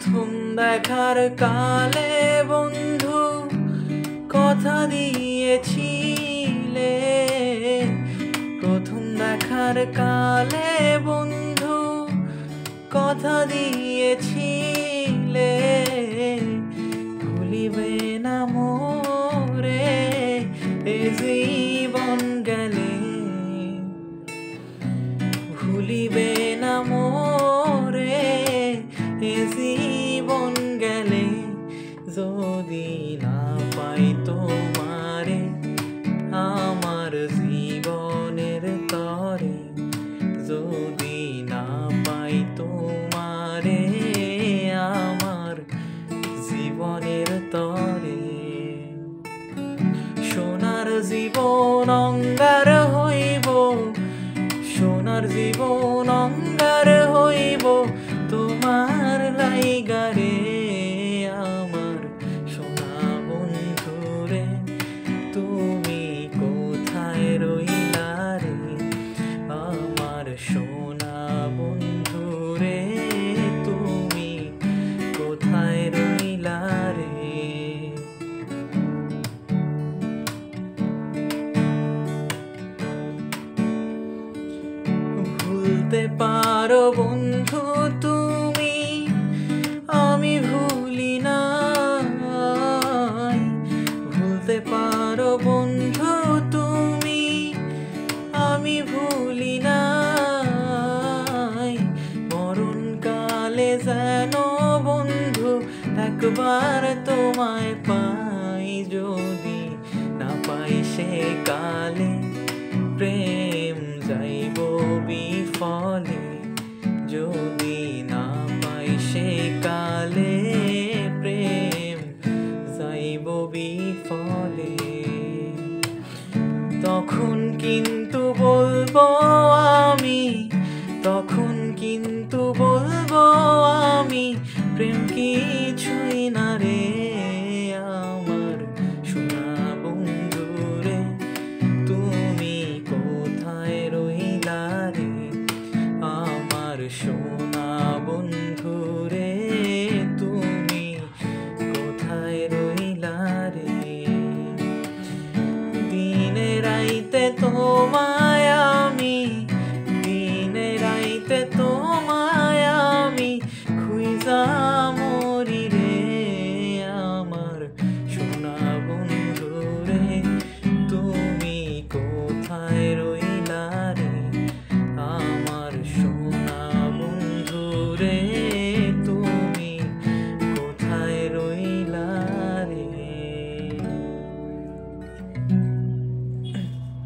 প্রথম দেখার কালে বন্ধু কথা দিয়েছিলে, প্রথম দেখার কালে বন্ধু কথা দিয়েছিলে, ভুলিবে না মোরে এ জীবন গেলে, ভুলিবে না মোরে এ জীবন গেলে, যদি না পাই তোমারে আমার জীবনের তরে, যদি না পাই তোমারে আমার জীবনের তরে। সোনার জীবন অঙ্গার হইব, সোনার জীবন অঙ্গার হইব তোমার লাইগারে, আমার সোনা বন্ধুরে তুমি কোথায় রইলা রে, আমার সোনা বন্ধুরে তুমি কোথায় রইলা রে। ভুলতে পারো বন্ধু তুমি, আমি ভুলি নাই, ভুলতে পারো বন্ধু তুমি, আমি ভুলি নাই, মরণকালে যেন বন্ধু একবার তোমায় পাই, যদি না পাই সে কালে প্রেম যাইব বিফলে, যদি না পাই সে কালে প্রেম যাইব বিফলে। তখন কিন্তু বলবো আমি, তখন কিন্তু বলবো আমি, প্রেম কিছুই